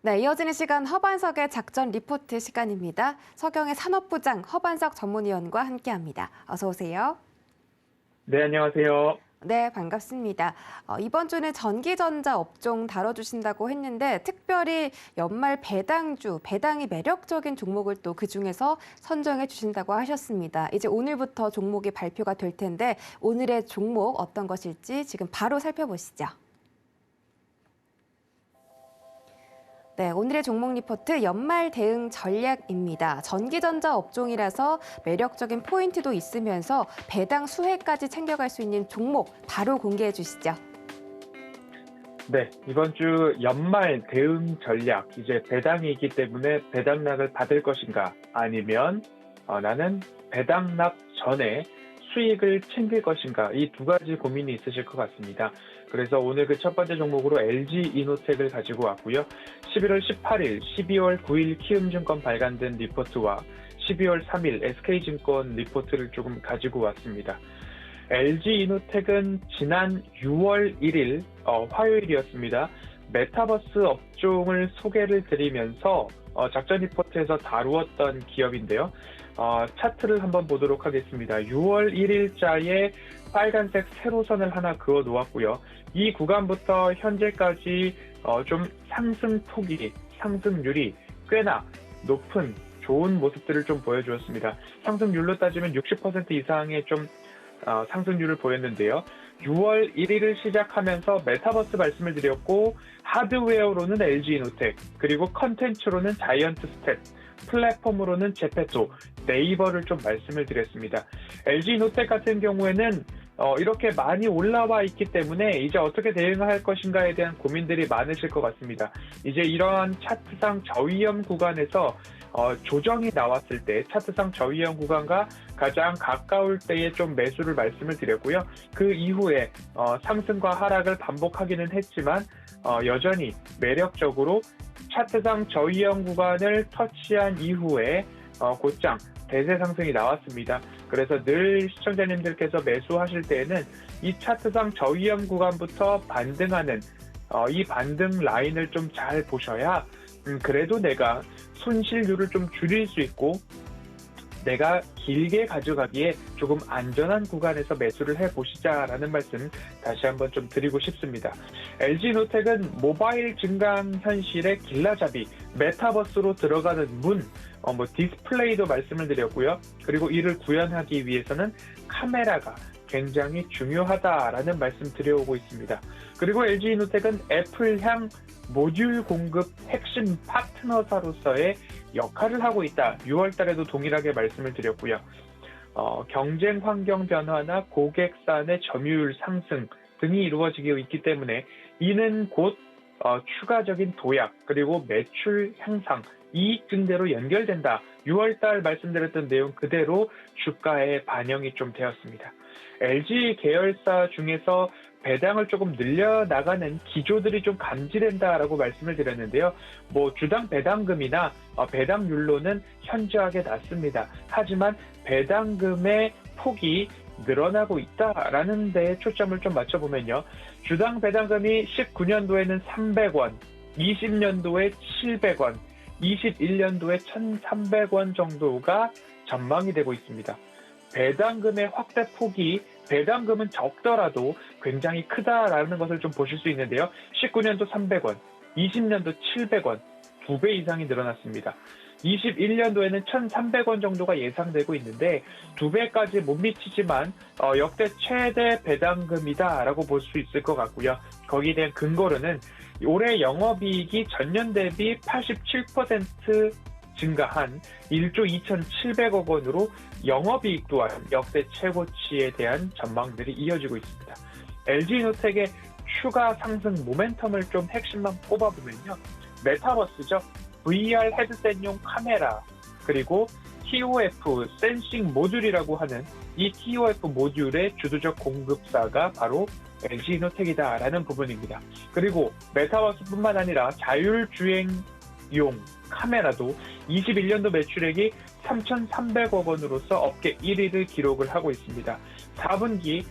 네, 이어지는 시간 허반석의 작전 리포트 시간입니다. 서경의 산업부장 허반석 전문위원과 함께합니다. 어서 오세요. 네, 안녕하세요. 네, 반갑습니다. 이번 주는 전기전자 업종 다뤄주신다고 했는데 특별히 연말 배당주, 배당이 매력적인 종목을 또 그중에서 선정해 주신다고 하셨습니다. 이제 오늘부터 종목이 발표가 될 텐데 오늘의 종목 어떤 것일지 지금 바로 살펴보시죠. 네, 오늘의 종목 리포트 연말 대응 전략입니다. 전기전자 업종이라서 매력적인 포인트도 있으면서 배당 수혜까지 챙겨갈 수 있는 종목 바로 공개해 주시죠. 네, 이번 주 연말 대응 전략, 이제 배당이기 때문에 배당락을 받을 것인가, 아니면 나는 배당락 전에 수익을 챙길 것인가, 이 두 가지 고민이 있으실 것 같습니다. 그래서 오늘 그 첫 번째 종목으로 LG 이노텍을 가지고 왔고요. 11월 18일, 12월 9일 키움증권 발간된 리포트와 12월 3일 SK증권 리포트를 조금 가지고 왔습니다. LG 이노텍은 지난 6월 1일 화요일이었습니다. 메타버스 업종을 소개를 드리면서 작전 리포트에서 다루었던 기업인데요. 차트를 한번 보도록 하겠습니다. 6월 1일자에 빨간색 세로선을 하나 그어 놓았고요. 이 구간부터 현재까지 좀 상승폭이, 상승률이 꽤나 높은 좋은 모습들을 좀 보여주었습니다. 상승률로 따지면 60% 이상의 좀 상승률을 보였는데요. 6월 1일을 시작하면서 메타버스 말씀을 드렸고, 하드웨어로는 LG이노텍, 그리고 컨텐츠로는 자이언트 스텝, 플랫폼으로는 제페토, 네이버를 좀 말씀을 드렸습니다. LG이노텍 같은 경우에는 이렇게 많이 올라와 있기 때문에 이제 어떻게 대응할 것인가에 대한 고민들이 많으실 것 같습니다. 이제 이러한 차트상 저위험 구간에서 조정이 나왔을 때 차트상 저위험 구간과 가장 가까울 때에 좀 매수를 말씀을 드렸고요. 그 이후에 상승과 하락을 반복하기는 했지만 여전히 매력적으로 차트상 저위험 구간을 터치한 이후에 곧장 대세 상승이 나왔습니다. 그래서 늘 시청자님들께서 매수하실 때에는 이 차트상 저위험 구간부터 반등하는 이 반등 라인을 좀 잘 보셔야 그래도 내가 손실률을 좀 줄일 수 있고 내가 길게 가져가기에 조금 안전한 구간에서 매수를 해보시자라는 말씀 다시 한번 좀 드리고 싶습니다. LG노텍은 모바일 증강현실의 길라잡이, 메타버스로 들어가는 문, 디스플레이도 말씀을 드렸고요. 그리고 이를 구현하기 위해서는 카메라가 굉장히 중요하다라는 말씀 드려오고 있습니다. 그리고 LG이노텍은 애플향 모듈 공급 핵심 파트너사로서의 역할을 하고 있다. 6월 달에도 동일하게 말씀을 드렸고요. 경쟁 환경 변화나 고객사의 점유율 상승 등이 이루어지고 있기 때문에 이는 곧 추가적인 도약 그리고 매출 향상, 이익 증대로 연결된다. 6월 달 말씀드렸던 내용 그대로 주가에 반영이 좀 되었습니다. LG 계열사 중에서 배당을 조금 늘려나가는 기조들이 좀 감지된다라고 말씀을 드렸는데요. 주당 배당금이나 배당률로는 현저하게 낮습니다. 하지만 배당금의 폭이 늘어나고 있다라는 데에 초점을 좀 맞춰보면요. 주당 배당금이 19년도에는 300원, 20년도에 700원, 21년도에 1,300원 정도가 전망이 되고 있습니다. 배당금의 확대 폭이 배당금은 적더라도 굉장히 크다라는 것을 좀 보실 수 있는데요. 19년도 300원, 20년도 700원, 2배 이상이 늘어났습니다. 21년도에는 1,300원 정도가 예상되고 있는데 2배까지 못 미치지만 역대 최대 배당금이다라고 볼 수 있을 것 같고요. 거기에 대한 근거로는 올해 영업이익이 전년 대비 87% 증가한 1조 2,700억 원으로 영업이익 또한 역대 최고치에 대한 전망들이 이어지고 있습니다. LG이노텍의 추가 상승 모멘텀을 좀 핵심만 꼽아보면요. 메타버스죠. VR 헤드셋용 카메라, 그리고 TOF 센싱 모듈이라고 하는 이 TOF 모듈의 주도적 공급사가 바로 LG이노텍이다라는 부분입니다. 그리고 메타버스뿐만 아니라 자율주행용 카메라도 21년도 매출액이 3,300억 원으로서 업계 1위를 기록을 하고 있습니다. 4분기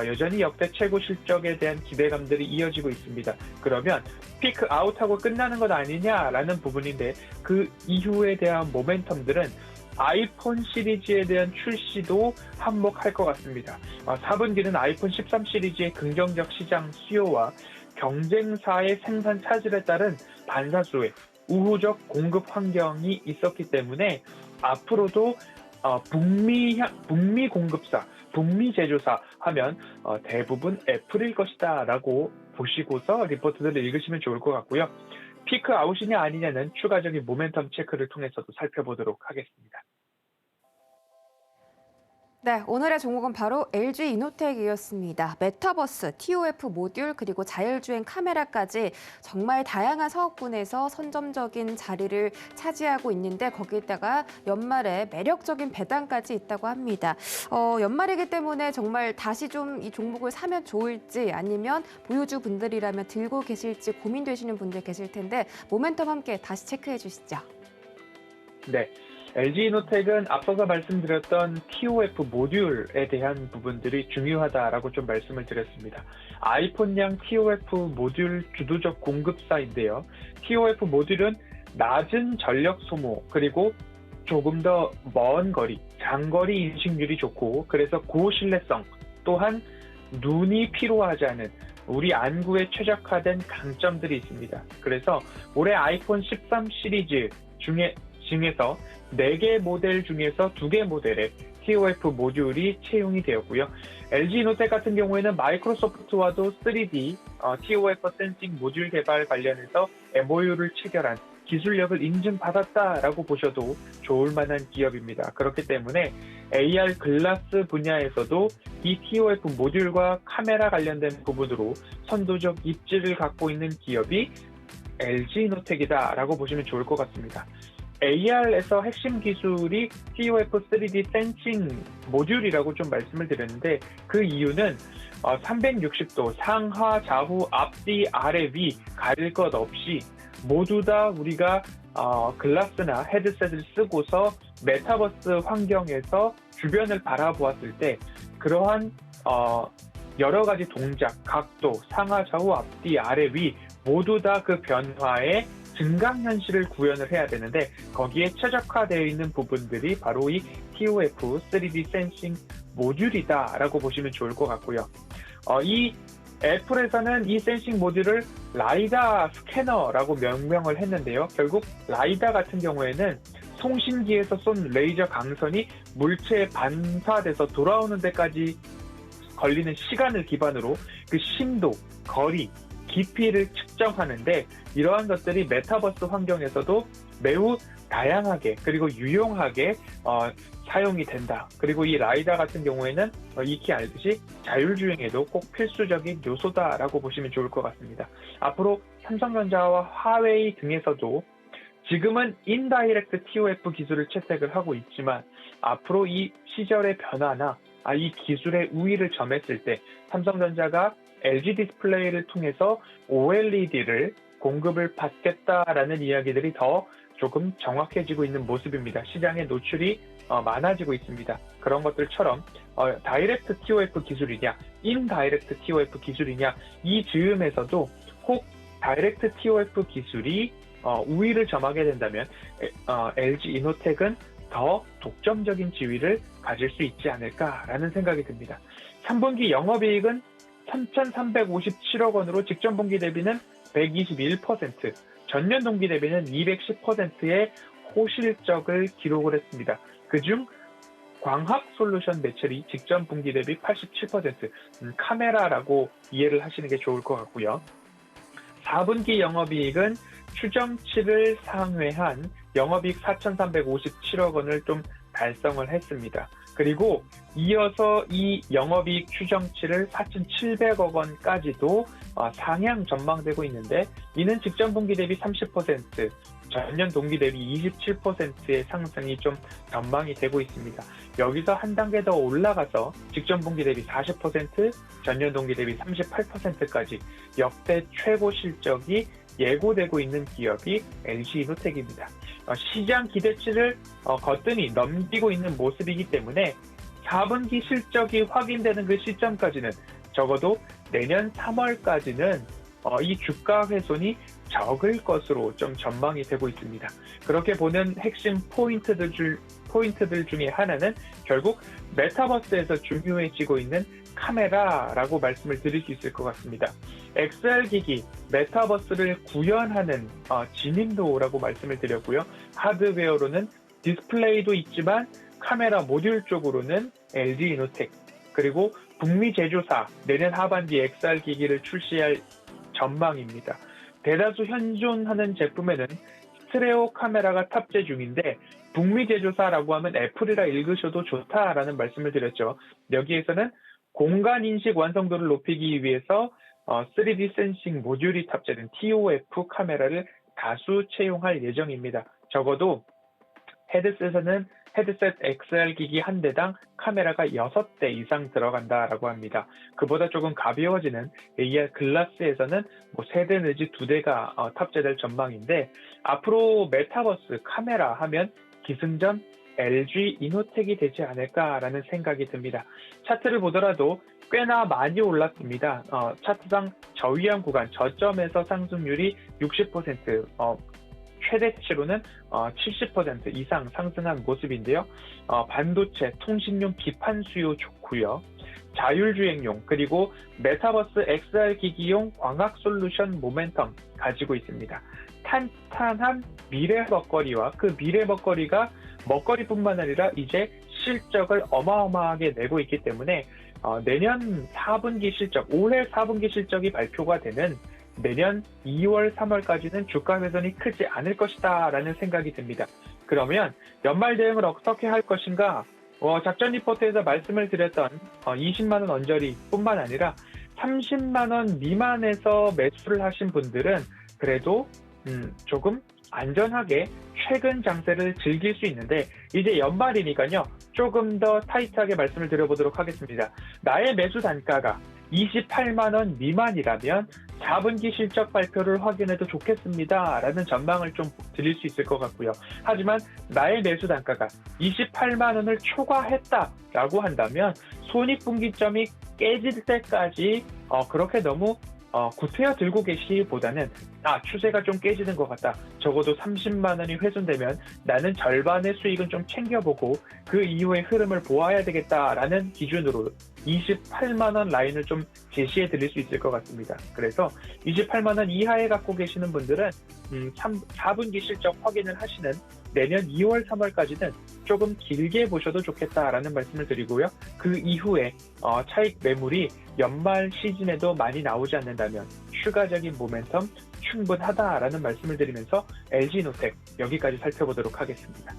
여전히 역대 최고 실적에 대한 기대감들이 이어지고 있습니다. 그러면 피크 아웃하고 끝나는 것 아니냐라는 부분인데 그 이후에 대한 모멘텀들은 아이폰 시리즈에 대한 출시도 한몫할 것 같습니다. 4분기는 아이폰 13 시리즈의 긍정적 시장 수요와 경쟁사의 생산 차질에 따른 반사수의 우호적 공급 환경이 있었기 때문에 앞으로도 북미 공급사, 북미 제조사 하면 대부분 애플일 것이다 라고 보시고서 리포트들을 읽으시면 좋을 것 같고요. 피크 아웃이냐 아니냐는 추가적인 모멘텀 체크를 통해서도 살펴보도록 하겠습니다. 네, 오늘의 종목은 바로 LG 이노텍이었습니다. 메타버스, TOF 모듈, 그리고 자율주행 카메라까지 정말 다양한 사업군에서 선점적인 자리를 차지하고 있는데 거기에다가 연말에 매력적인 배당까지 있다고 합니다. 연말이기 때문에 정말 다시 좀 이 종목을 사면 좋을지 아니면 보유주 분들이라면 들고 계실지 고민되시는 분들 계실 텐데 모멘텀 함께 다시 체크해 주시죠. 네. LG이노텍은 앞서서 말씀드렸던 TOF 모듈에 대한 부분들이 중요하다라고 좀 말씀을 드렸습니다. 아이폰양 TOF 모듈 주도적 공급사인데요. TOF 모듈은 낮은 전력 소모 그리고 조금 더 먼 거리, 장거리 인식률이 좋고 그래서 고신뢰성 또한 눈이 피로하지 않은 우리 안구에 최적화된 강점들이 있습니다. 그래서 올해 아이폰 13 시리즈 중에서 4개 모델 중에서 2개 모델에 TOF 모듈이 채용이 되었고요. LG이노텍 같은 경우에는 마이크로소프트와도 3D TOF 센싱 모듈 개발 관련해서 MOU를 체결한 기술력을 인증받았다라고 보셔도 좋을 만한 기업입니다. 그렇기 때문에 AR 글라스 분야에서도 이 TOF 모듈과 카메라 관련된 부분으로 선도적 입지를 갖고 있는 기업이 LG이노텍이다라고 보시면 좋을 것 같습니다. AR에서 핵심 기술이 TOF 3D 센싱 모듈이라고 좀 말씀을 드렸는데 그 이유는 360도 상하, 좌우, 앞뒤, 아래, 위 가릴 것 없이 모두 다 우리가 글라스나 헤드셋을 쓰고서 메타버스 환경에서 주변을 바라보았을 때 그러한 여러 가지 동작, 각도, 상하, 좌우, 앞뒤, 아래, 위 모두 다 그 변화에 증강현실을 구현을 해야 되는데 거기에 최적화되어 있는 부분들이 바로 이 TOF 3D 센싱 모듈이다라고 보시면 좋을 것 같고요. 이 애플에서는 이 센싱 모듈을 라이다 스캐너라고 명명을 했는데요. 결국 라이다 같은 경우에는 송신기에서 쏜 레이저 강선이 물체에 반사돼서 돌아오는 데까지 걸리는 시간을 기반으로 그 심도, 거리, 깊이를 측정하는데 이러한 것들이 메타버스 환경에서도 매우 다양하게 그리고 유용하게 사용이 된다. 그리고 이 라이다 같은 경우에는 익히 알듯이 자율주행에도 꼭 필수적인 요소다라고 보시면 좋을 것 같습니다. 앞으로 삼성전자와 화웨이 등에서도 지금은 인다이렉트 TOF 기술을 채택을 하고 있지만 앞으로 이 시절의 변화나 이 기술의 우위를 점했을 때 삼성전자가 LG 디스플레이를 통해서 OLED를 공급을 받겠다라는 이야기들이 더 조금 정확해지고 있는 모습입니다. 시장의 노출이 많아지고 있습니다. 그런 것들처럼 다이렉트 TOF 기술이냐, 인다이렉트 TOF 기술이냐 이 즈음에서도 혹 다이렉트 TOF 기술이 우위를 점하게 된다면 LG 이노텍은 더 독점적인 지위를 가질 수 있지 않을까라는 생각이 듭니다. 3분기 영업이익은 3,357억 원으로 직전 분기 대비는 121%, 전년 동기 대비는 210%의 호실적을 기록을 했습니다. 그중 광학 솔루션 매출이 직전 분기 대비 87%, 카메라라고 이해를 하시는 게 좋을 것 같고요. 4분기 영업이익은 추정치를 상회한 영업이익 4,357억 원을 좀 달성을 했습니다. 그리고 이어서 이 영업이익 추정치를 4,700억 원까지도 상향 전망되고 있는데 이는 직전 분기 대비 30%, 전년 동기 대비 27%의 상승이 좀 전망이 되고 있습니다. 여기서 한 단계 더 올라가서 직전 분기 대비 40%, 전년 동기 대비 38%까지 역대 최고 실적이 예고되고 있는 기업이 LG이노텍입니다. 시장 기대치를 거뜬히 넘기고 있는 모습이기 때문에 4분기 실적이 확인되는 그 시점까지는 적어도 내년 3월까지는 이 주가 훼손이 적을 것으로 좀 전망이 되고 있습니다. 그렇게 보는 핵심 포인트들 중에 하나는 결국 메타버스에서 중요해지고 있는 카메라라고 말씀을 드릴 수 있을 것 같습니다. XR 기기, 메타버스를 구현하는 진인도라고 말씀을 드렸고요. 하드웨어로는 디스플레이도 있지만 카메라 모듈 쪽으로는 LG 이노텍, 그리고 북미 제조사 내년 하반기 XR 기기를 출시할 전망입니다. 대다수 현존하는 제품에는 스테레오 카메라가 탑재 중인데 북미 제조사라고 하면 애플이라 읽으셔도 좋다라는 말씀을 드렸죠. 여기에서는 공간 인식 완성도를 높이기 위해서 3D 센싱 모듈이 탑재된 TOF 카메라를 다수 채용할 예정입니다. 적어도 헤드셋 XR 기기 한 대당 카메라가 6대 이상 들어간다라고 합니다. 그보다 조금 가벼워지는 AR 글라스에서는 3대 내지 2대가 탑재될 전망인데 앞으로 메타버스 카메라 하면 기승전 LG 이노텍이 되지 않을까라는 생각이 듭니다. 차트를 보더라도 꽤나 많이 올랐습니다. 차트상 저위험 구간 저점에서 상승률이 60%, 최대치로는 70% 이상 상승한 모습인데요. 반도체, 통신용 기판 수요 좋고요. 자율주행용 그리고 메타버스 XR 기기용 광학 솔루션 모멘텀 가지고 있습니다. 탄탄한 미래 먹거리와 그 미래 먹거리가 먹거리뿐만 아니라 이제 실적을 어마어마하게 내고 있기 때문에 내년 4분기 실적, 올해 4분기 실적이 발표가 되는 내년 2월, 3월까지는 주가 훼손이 크지 않을 것이다 라는 생각이 듭니다. 그러면 연말 대응을 어떻게 할 것인가? 작전 리포트에서 말씀을 드렸던 20만 원 언저리 뿐만 아니라 30만 원 미만에서 매수를 하신 분들은 그래도 조금 안전하게 최근 장세를 즐길 수 있는데 이제 연말이니까요. 조금 더 타이트하게 말씀을 드려보도록 하겠습니다. 나의 매수 단가가 28만 원 미만이라면 4분기 실적 발표를 확인해도 좋겠습니다 라는 전망을 좀 드릴 수 있을 것 같고요. 하지만 나의 매수 단가가 28만 원을 초과했다라고 한다면 손익분기점이 깨질 때까지 그렇게 너무 구태여 들고 계시기보다는 추세가 좀 깨지는 것 같다. 적어도 30만 원이 훼손되면 나는 절반의 수익은 좀 챙겨보고 그 이후의 흐름을 보아야 되겠다라는 기준으로 28만 원 라인을 좀 제시해 드릴 수 있을 것 같습니다. 그래서 28만 원 이하에 갖고 계시는 분들은 4분기 실적 확인을 하시는 내년 2월, 3월까지는 조금 길게 보셔도 좋겠다라는 말씀을 드리고요. 그 이후에 차익 매물이 연말 시즌에도 많이 나오지 않는다면 추가적인 모멘텀 충분하다라는 말씀을 드리면서 LG 이노텍 여기까지 살펴보도록 하겠습니다.